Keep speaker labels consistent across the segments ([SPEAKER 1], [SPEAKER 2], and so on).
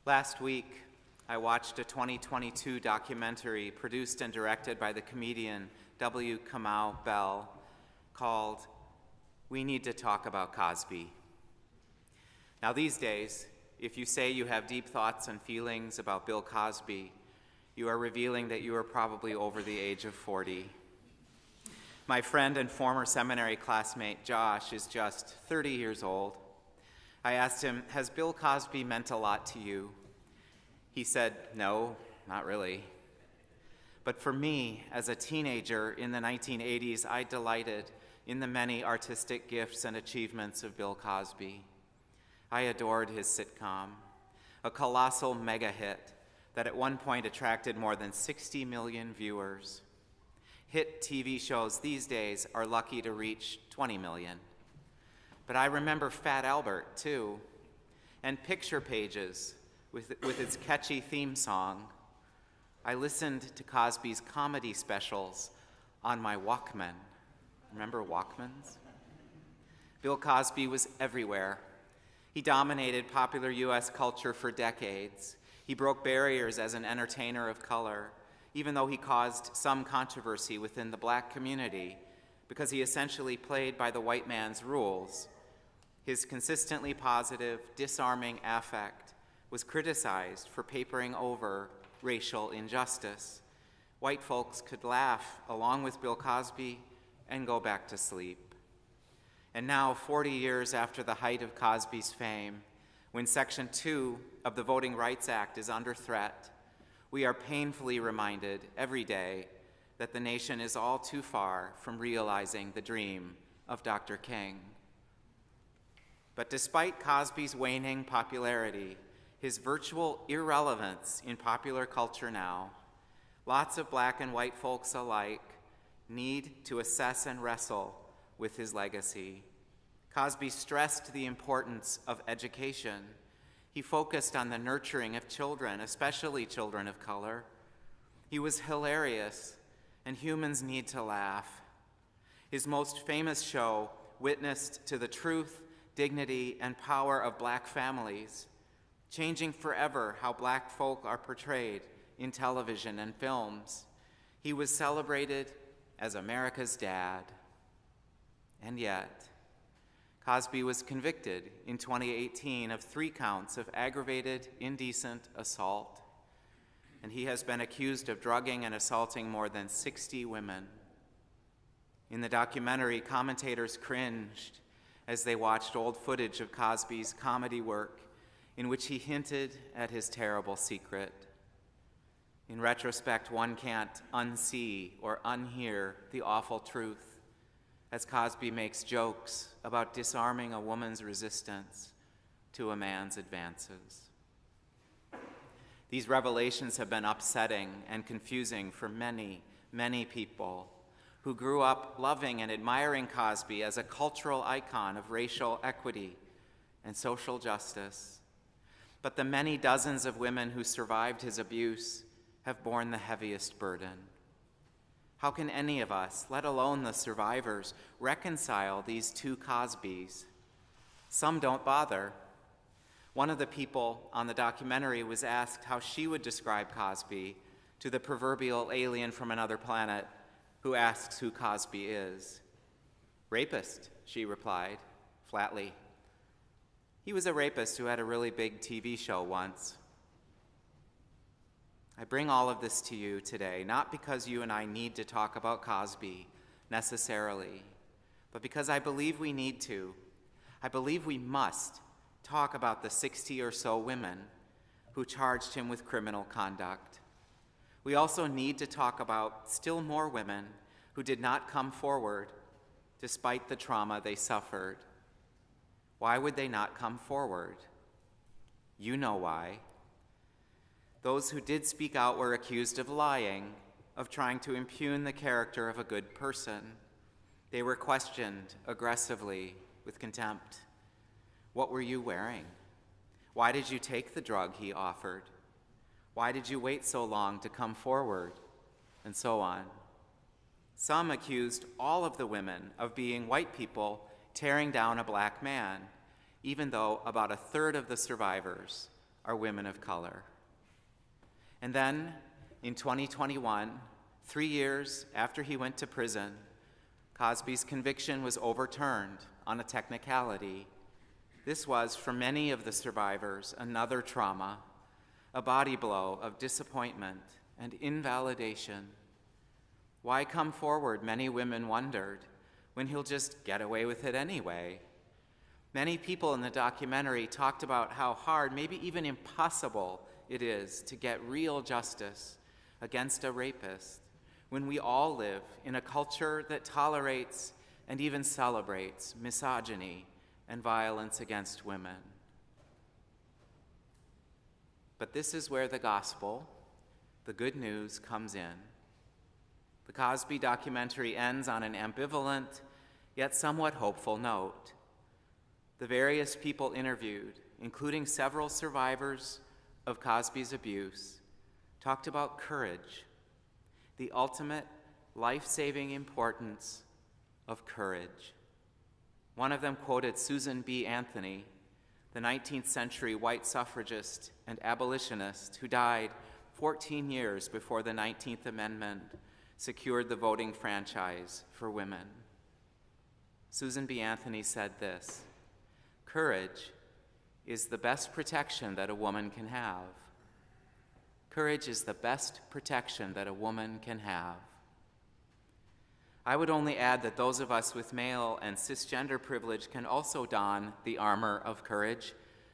[SPEAKER 1] Last week, I watched a 2022 documentary produced and directed by the comedian W. Kamau Bell called "We Need to Talk About Cosby." Now these days, if you say you have deep thoughts and feelings about Bill Cosby, you are revealing that you are probably over the age of 40. My friend and former seminary classmate Josh is just 30 years old. I asked him, "Has Bill Cosby meant a lot to you?" He said, "No, not really. But for me, as a teenager in the 1980s, I delighted in the many artistic gifts and achievements of Bill Cosby. I adored his sitcom, a colossal mega hit that at one point attracted more than 60 million viewers. Hit TV shows these days are lucky to reach 20 million. But I remember Fat Albert, too, and Picture Pages with its catchy theme song. I listened to Cosby's comedy specials on my Walkman. Remember Walkmans? Bill Cosby was everywhere. He dominated popular US culture for decades. He broke barriers as an entertainer of color, even though he caused some controversy within the black community because he essentially played by the white man's rules. His consistently positive, disarming affect was criticized for papering over racial injustice. White folks could laugh along with Bill Cosby and go back to sleep. And now, 40 years after the height of Cosby's fame, when Section 2 of the Voting Rights Act is under threat, we are painfully reminded every day that the nation is all too far from realizing the dream of Dr. King. But despite Cosby's waning popularity, his virtual irrelevance in popular culture now, lots of black and white folks alike need to assess and wrestle with his legacy. Cosby stressed the importance of education. He focused on the nurturing of children, especially children of color. He was hilarious, and humans need to laugh. His most famous show witnessed to the truth, dignity, and power of black families, changing forever how black folk are portrayed in television and films. He was celebrated as America's dad. And yet, Cosby was convicted in 2018 of 3 counts of aggravated, indecent assault, and he has been accused of drugging and assaulting more than 60 women. In the documentary, commentators cringed as they watched old footage of Cosby's comedy work in which he hinted at his terrible secret. In retrospect, one can't unsee or unhear the awful truth as Cosby makes jokes about disarming a woman's resistance to a man's advances. These revelations have been upsetting and confusing for many, many people who grew up loving and admiring Cosby as a cultural icon of racial equity and social justice. But the many dozens of women who survived his abuse have borne the heaviest burden. How can any of us, let alone the survivors, reconcile these 2 Cosbys? Some don't bother. One of the people on the documentary was asked how she would describe Cosby to the proverbial alien from another planet who asks who Cosby is. "Rapist," she replied, flatly. "He was a rapist who had a really big TV show once." I bring all of this to you today, not because you and I need to talk about Cosby necessarily, but because I believe we need to. I believe we must talk about the 60 or so women who charged him with criminal conduct. We also need to talk about still more women who did not come forward despite the trauma they suffered. Why would they not come forward? You know why. Those who did speak out were accused of lying, of trying to impugn the character of a good person. They were questioned aggressively with contempt. What were you wearing? Why did you take the drug he offered? Why did you wait so long to come forward? And so on. Some accused all of the women of being white people tearing down a black man, even though about 1/3 of the survivors are women of color. And then, in 2021, 3 years after he went to prison, Cosby's conviction was overturned on a technicality. This was, for many of the survivors, another trauma, a body blow of disappointment and invalidation. Why come forward, many women wondered, when he'll just get away with it anyway? Many people in the documentary talked about how hard, maybe even impossible, it is to get real justice against a rapist when we all live in a culture that tolerates and even celebrates misogyny and violence against women. But this is where the gospel, the good news, comes in. The Cosby documentary ends on an ambivalent, yet somewhat hopeful note. The various people interviewed, including several survivors of Cosby's abuse, talked about courage, the ultimate life-saving importance of courage. One of them quoted Susan B. Anthony, the 19th century white suffragist and abolitionist who died 14 years before the 19th Amendment secured the voting franchise for women. Susan B. Anthony said this: "Courage is the best protection that a woman can have. Courage is the best protection that a woman can have." I would only add that those of us with male and cisgender privilege can also don the armor of courage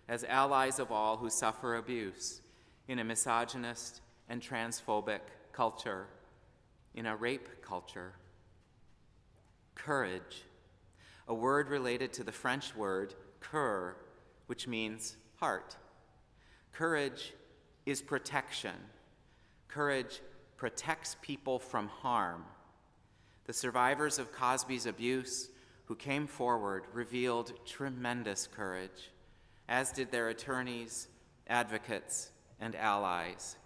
[SPEAKER 1] as allies of all who suffer abuse in a misogynist and transphobic culture, in a rape culture. Courage, a word related to the French word cœur, which means heart. Courage is protection. Courage protects people from harm. The survivors of Cosby's abuse who came forward revealed tremendous courage, as did their attorneys, advocates, and allies.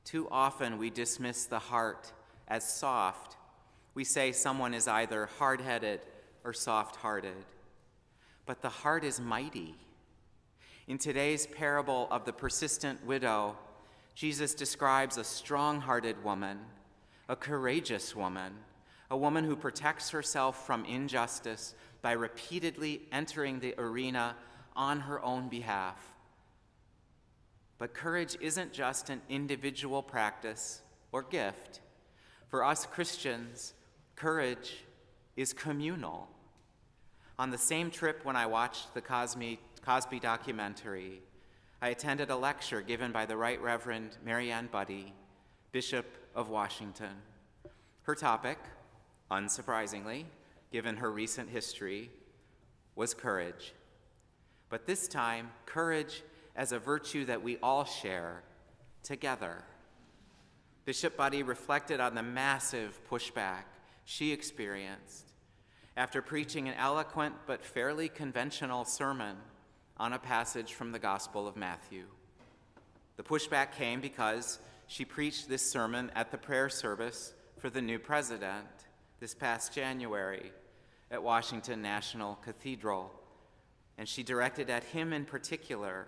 [SPEAKER 1] Too often we dismiss the heart as soft. We say someone is either hard-headed or soft-hearted. But the heart is mighty. In today's parable of the persistent widow, Jesus describes a strong-hearted woman, a courageous woman, a woman who protects herself from injustice by repeatedly entering the arena on her own behalf. But courage isn't just an individual practice or gift. For us Christians, courage is communal. On the same trip when I watched the Cosby documentary, I attended a lecture given by the Right Reverend Marianne Budde, Bishop of Washington. Her topic, unsurprisingly, given her recent history, was courage. But this time, courage as a virtue that we all share together. Bishop Budde reflected on the massive pushback she experienced after preaching an eloquent but fairly conventional sermon on a passage from the Gospel of Matthew. The pushback came because she preached this sermon at the prayer service for the new president this past January at Washington National Cathedral, and she directed at him in particular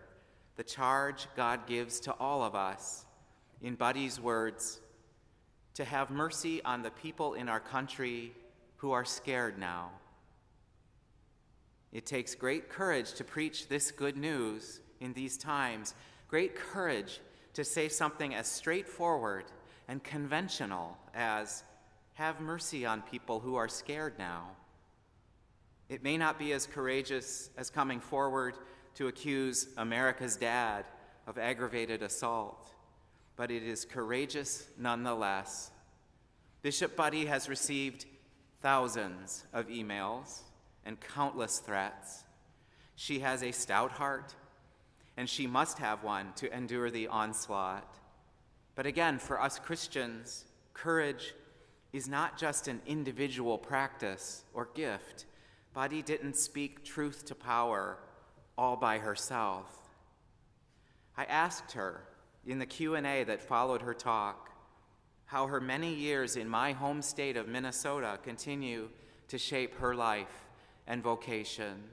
[SPEAKER 1] the charge God gives to all of us, in Budde's words, to have mercy on the people in our country who are scared now. It takes great courage to preach this good news in these times, great courage to say something as straightforward and conventional as, have mercy on people who are scared now. It may not be as courageous as coming forward to accuse America's dad of aggravated assault, but it is courageous nonetheless. Bishop Budde has received thousands of emails and countless threats. She has a stout heart, and she must have one to endure the onslaught. But again, for us Christians, courage is not just an individual practice or gift. Budde didn't speak truth to power all by herself. I asked her in the Q&A that followed her talk how her many years in my home state of Minnesota continue to shape her life and vocation.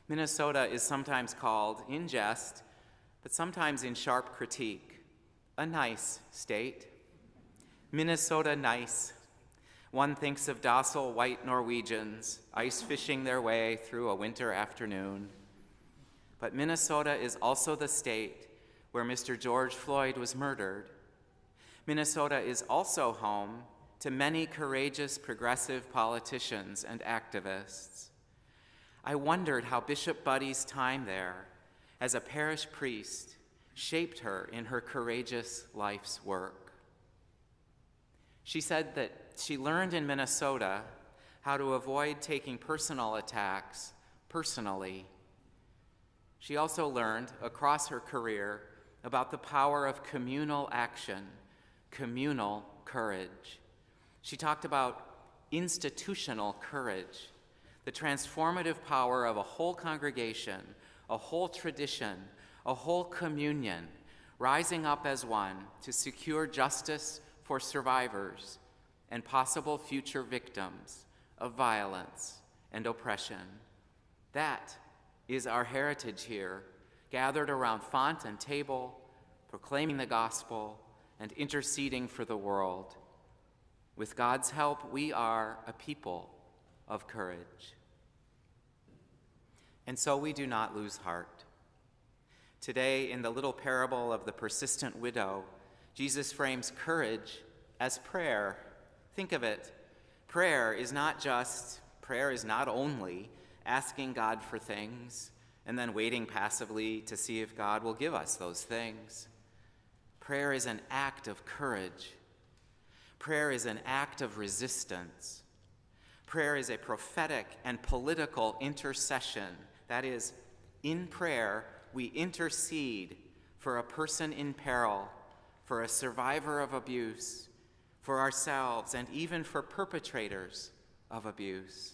[SPEAKER 1] Minnesota is sometimes called, in jest, but sometimes in sharp critique. A nice state. Minnesota nice. One thinks of docile white Norwegians ice fishing their way through a winter afternoon. But Minnesota is also the state where Mr. George Floyd was murdered. Minnesota is also home to many courageous progressive politicians and activists. I wondered how Bishop Buddy's time there as a parish priest shaped her in her courageous life's work. She said that she learned in Minnesota how to avoid taking personal attacks personally. She also learned across her career about the power of communal action, communal courage. She talked about institutional courage, the transformative power of a whole congregation, a whole tradition, a whole communion, rising up as one to secure justice for survivors and possible future victims of violence and oppression. That is our heritage here, gathered around font and table, proclaiming the gospel and interceding for the world. With God's help, we are a people of courage. And so we do not lose heart. Today, in the little parable of the persistent widow, Jesus frames courage as prayer. Think of it. Prayer is not only asking God for things and then waiting passively to see if God will give us those things. Prayer is an act of courage. Prayer is an act of resistance. Prayer is a prophetic and political intercession. That is, in prayer, we intercede for a person in peril, for a survivor of abuse, for ourselves, and even for perpetrators of abuse.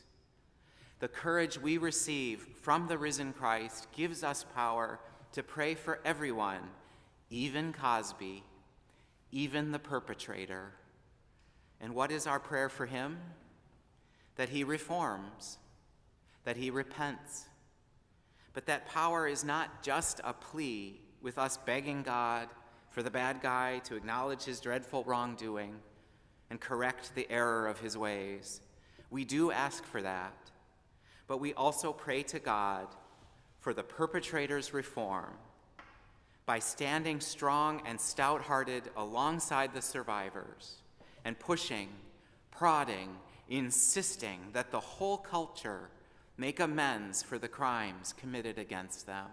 [SPEAKER 1] The courage we receive from the risen Christ gives us power to pray for everyone, even Cosby, even the perpetrator. And what is our prayer for him? That he reforms, that he repents. But that power is not just a plea with us begging God for the bad guy to acknowledge his dreadful wrongdoing and correct the error of his ways. We do ask for that, but we also pray to God for the perpetrator's reform by standing strong and stout-hearted alongside the survivors and pushing, prodding, insisting that the whole culture make amends for the crimes committed against them.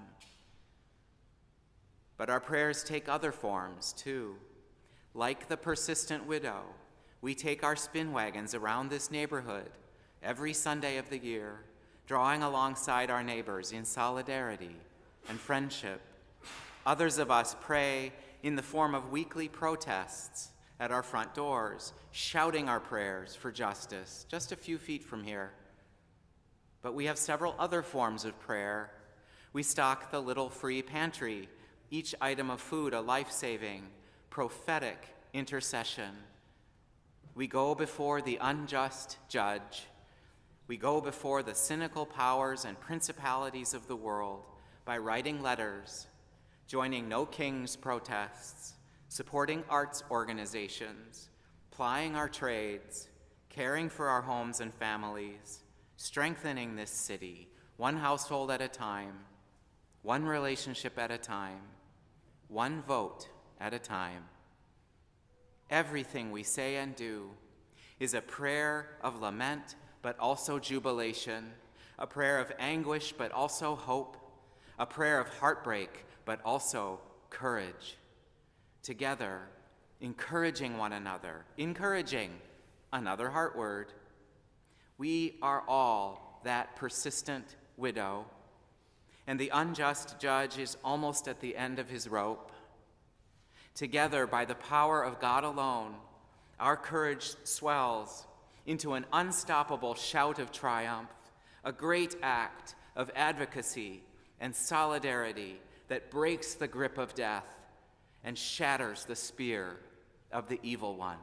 [SPEAKER 1] But our prayers take other forms, too. Like the persistent widow, we take our spin wagons around this neighborhood every Sunday of the year, drawing alongside our neighbors in solidarity and friendship. Others of us pray in the form of weekly protests at our front doors, shouting our prayers for justice just a few feet from here. But we have several other forms of prayer. We stock the little free pantry, each item of food a life-saving, prophetic intercession. We go before the unjust judge. We go before the cynical powers and principalities of the world by writing letters, joining No Kings protests, supporting arts organizations, plying our trades, caring for our homes and families, strengthening this city, one household at a time, one relationship at a time, one vote at a time. Everything we say and do is a prayer of lament, but also jubilation, a prayer of anguish, but also hope, a prayer of heartbreak, but also courage. Together, encouraging one another, encouraging, another heart word. We are all that persistent widow, and the unjust judge is almost at the end of his rope. Together, by the power of God alone, our courage swells into an unstoppable shout of triumph, a great act of advocacy and solidarity that breaks the grip of death and shatters the spear of the evil one.